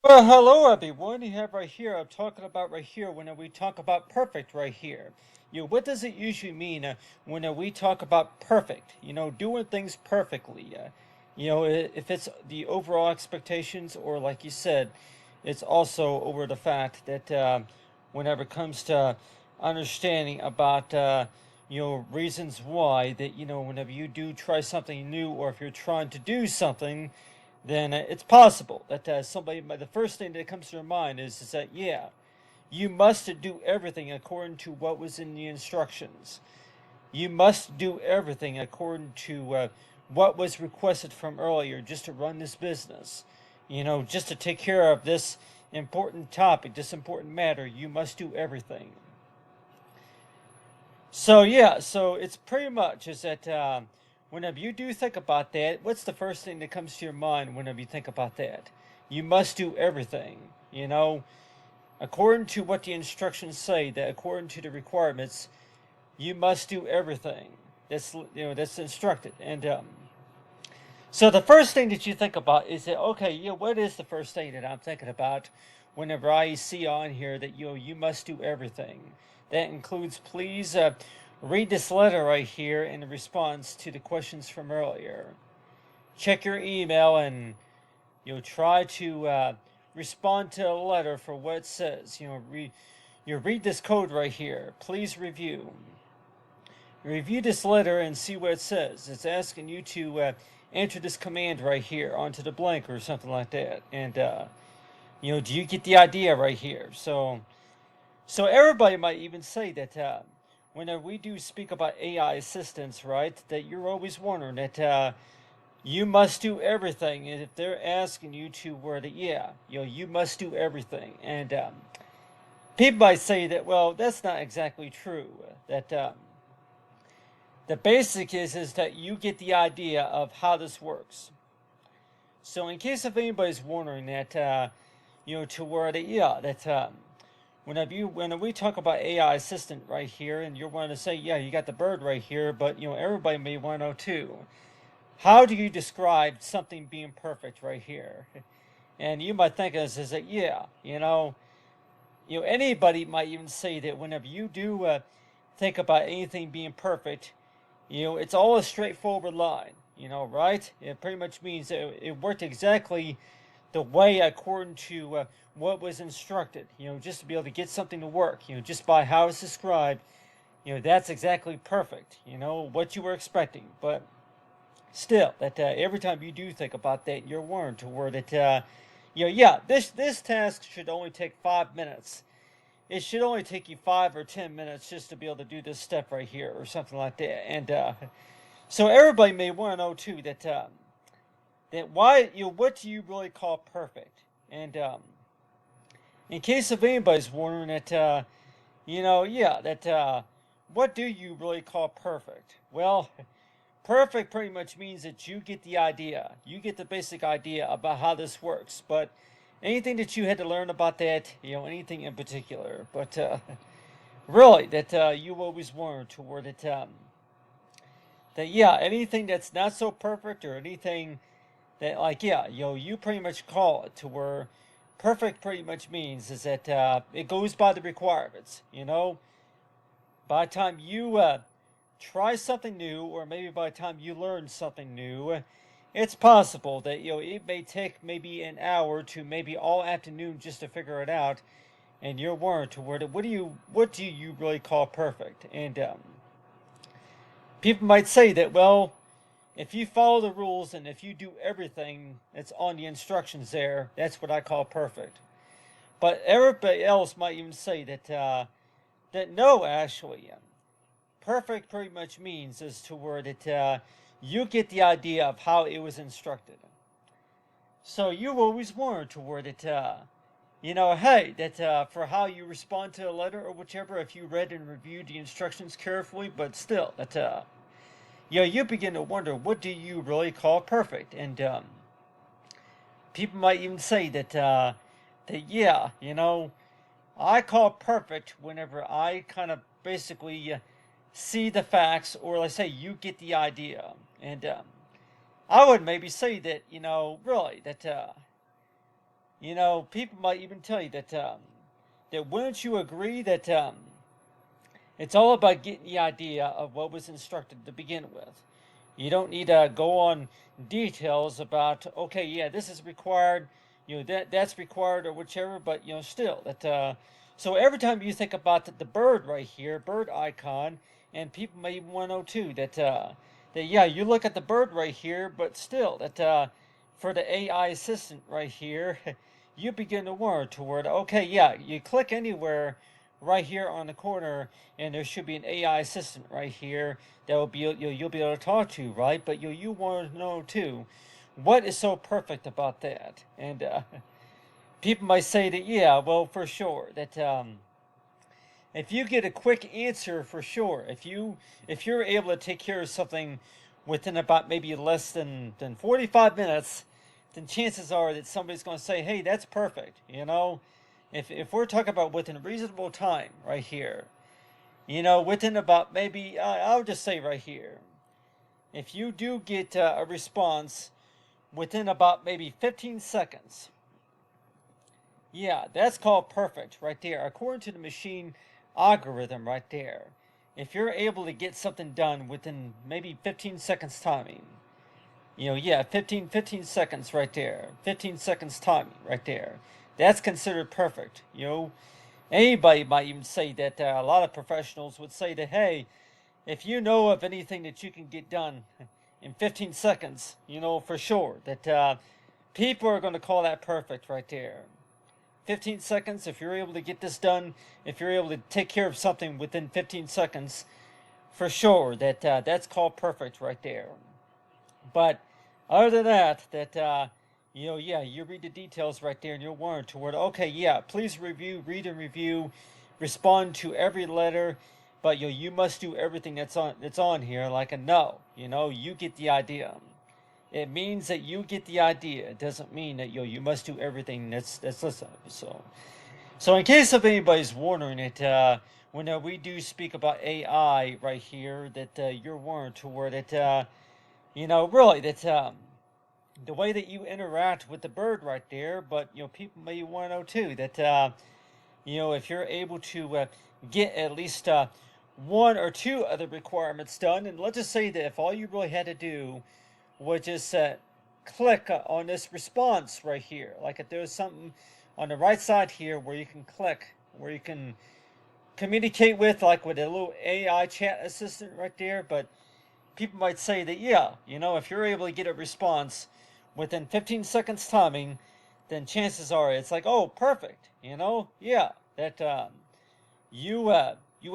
Well, hello everyone. You have right here. I'm talking about right here when we talk about perfect right here. What does it usually mean when we talk about perfect? Doing things perfectly. If it's the overall expectations, or like you said, it's also over the fact that whenever it comes to understanding about reasons why that whenever you do try something new, or if you're trying to do something, then it's possible that the first thing that comes to their mind is that, yeah, you must do everything according to what was in the instructions. You must do everything according to what was requested from earlier just to run this business. Just to take care of this important topic, this important matter, you must do everything. So yeah, so it's pretty much is that whenever you do think about that, what's the first thing that comes to your mind whenever you think about that? You must do everything, according to what the instructions say. That according to the requirements, you must do everything. That's instructed. And so the first thing that you think about is that, okay, what is the first thing that I'm thinking about whenever I see on here that you must do everything? That includes, please read this letter right here in response to the questions from earlier. Check your email and try to respond to the letter for what it says. Read this code right here. Please review. Review this letter and see what it says. It's asking you to enter this command right here onto the blank or something like that. And do you get the idea right here? So everybody might even say that whenever we do speak about AI assistants, right, that you're always wondering that you must do everything. And if they're asking you to word it, yeah, you must do everything. And people might say that, well, that's not exactly true. That the basic is that you get the idea of how this works. So in case if anybody's wondering that, to where that, yeah, that when we talk about AI assistant right here, and you're wanting to say, yeah, you got the bird right here, but everybody may want to know too. How do you describe something being perfect right here? And you might think is that, yeah, anybody might even say that whenever you do think about anything being perfect, it's all a straightforward line, right? It pretty much means that it worked exactly the way according to what was instructed, just to be able to get something to work, just by how it's described, that's exactly perfect, what you were expecting. But still, that every time you do think about that, you're warned to where that, yeah, this task should only take 5 minutes. It should only take you 5 or 10 minutes just to be able to do this step right here, or something like that. And so everybody may want to know too that why what do you really call perfect? And in case of anybody's wondering that yeah, that what do you really call perfect? Well, perfect pretty much means that you get the idea, you get the basic idea about how this works. But anything that you had to learn about that, anything in particular, but really that you always learn toward it. That yeah, anything that's not so perfect, or anything that, like, yeah, you pretty much call it to where perfect pretty much means is that it goes by the requirements. By the time you try something new, or maybe by the time you learn something new, it's possible that it may take maybe an hour to maybe all afternoon just to figure it out. And you're warned to where what do you really call perfect? And people might say that, well, if you follow the rules and if you do everything that's on the instructions there, that's what I call perfect. But everybody else might even say that no, actually, perfect pretty much means is to where that you get the idea of how it was instructed. So you always warn to where that hey, that for how you respond to a letter or whichever, if you read and reviewed the instructions carefully, but still that you begin to wonder, what do you really call perfect? And people might even say that yeah, I call perfect whenever I kind of basically see the facts, or let's say you get the idea. And I would maybe say that really that people might even tell you that wouldn't you agree that it's all about getting the idea of what was instructed to begin with. You don't need to go on details about, okay, yeah, this is required, that's required or whichever, but still that. So every time you think about the bird right here, bird icon, and people may even want to know too that yeah, you look at the bird right here, but still that for the AI assistant right here, you begin to word toward, okay, yeah, you click anywhere right here on the corner, and there should be an AI assistant right here that will be you'll be able to talk to, right? But you want to know too, what is so perfect about that? And people might say that yeah, well, for sure that if you get a quick answer, for sure, if you're able to take care of something within about maybe less than 45 minutes, then chances are that somebody's going to say, hey, that's perfect. If we're talking about within a reasonable time right here, within about maybe, I'll just say right here, if you do get a response within about maybe 15 seconds, yeah, that's called perfect right there, according to the machine algorithm right there. If you're able to get something done within maybe 15 seconds timing, yeah, 15 seconds right there, 15 seconds timing right there, that's considered perfect. Anybody might even say that a lot of professionals would say that, hey, if you know of anything that you can get done in 15 seconds, for sure that people are going to call that perfect right there. 15 seconds, if you're able to get this done, if you're able to take care of something within 15 seconds, for sure that that's called perfect right there. But other than that, yeah, you read the details right there and you'll warrant toward, okay, yeah, please read and review, respond to every letter, but you must do everything that's on here like a no. You get the idea. It means that you get the idea. It doesn't mean that you must do everything that's listed. So in case of anybody's wondering it, when we do speak about AI right here, that you're warned toward it. Really, that the way that you interact with the bird right there, but people may want to know too that if you're able to get at least one or two other requirements done, and let's just say that if all you really had to do was just click on this response right here, like if there's something on the right side here where you can click, where you can communicate with, like with a little AI chat assistant right there, but people might say that, yeah, if you're able to get a response within 15 seconds timing, then chances are it's like, oh, perfect, yeah, that you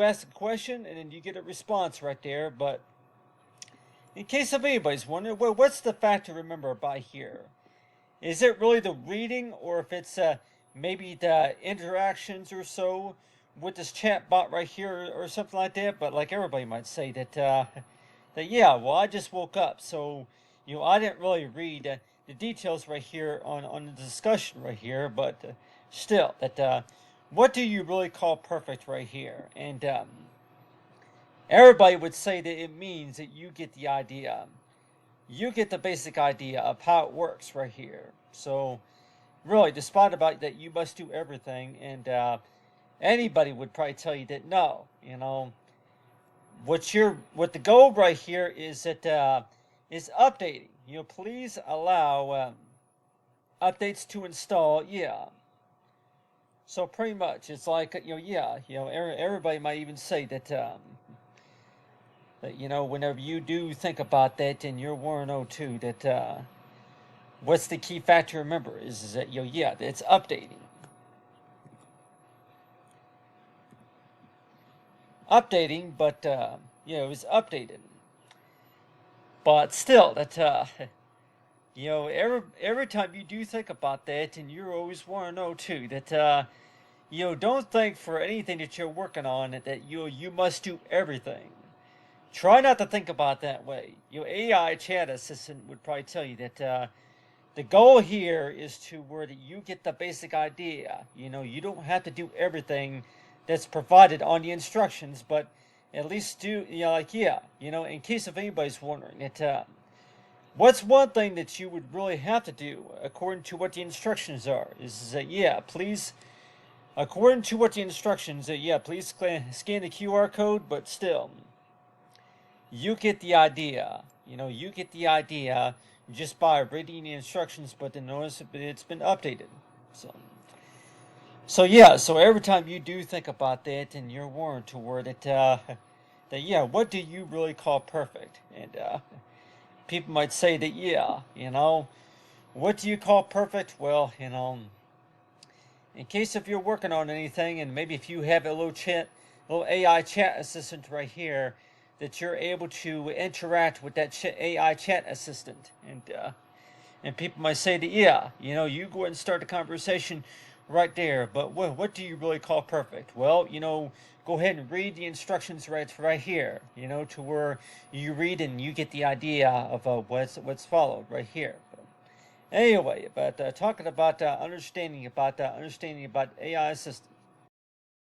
ask a question and then you get a response right there. But in case of anybody's wondering, well, what's the fact to remember by here? Is it really the reading, or if it's maybe the interactions or so with this chat bot right here or something like that? But like everybody might say that yeah, well, I just woke up, so I didn't really read the details right here on the discussion right here, but still, that what do you really call perfect right here? And everybody would say that it means that you get the idea. You get the basic idea of how it works right here. So, really, despite about that, you must do everything, and anybody would probably tell you that no, what the goal right here is that is updating. Please allow updates to install. Yeah. So pretty much, it's like yeah, everybody might even say that whenever you do think about that, and you're warning too that what's the key factor to remember is that yeah, it's updating, but it's updated. But still, that every time you do think about that, and you always want to know too that don't think for anything that you're working on that you must do everything. Try not to think about it that way. AI chat assistant would probably tell you that the goal here is to where that you get the basic idea. You don't have to do everything that's provided on the instructions, but at least do like yeah. In case if anybody's wondering, it What's one thing that you would really have to do according to what the instructions are? Is that, yeah, please, according to what the instructions, yeah, please scan the QR code, but still, you get the idea. You get the idea just by reading the instructions, but then notice it's been updated. So, so yeah, so every time you do think about that and you're warned toward it, that yeah, what do you really call perfect? And people might say that yeah, what do you call perfect? Well, in case if you're working on anything, and maybe if you have a little AI chat assistant right here, that you're able to interact with that AI chat assistant, and people might say that yeah, you go ahead and start a conversation right there. But what do you really call perfect? Well, go ahead and read the instructions right here. To where you read and you get the idea of what's followed right here. Anyway, but talking about understanding about AI assistant.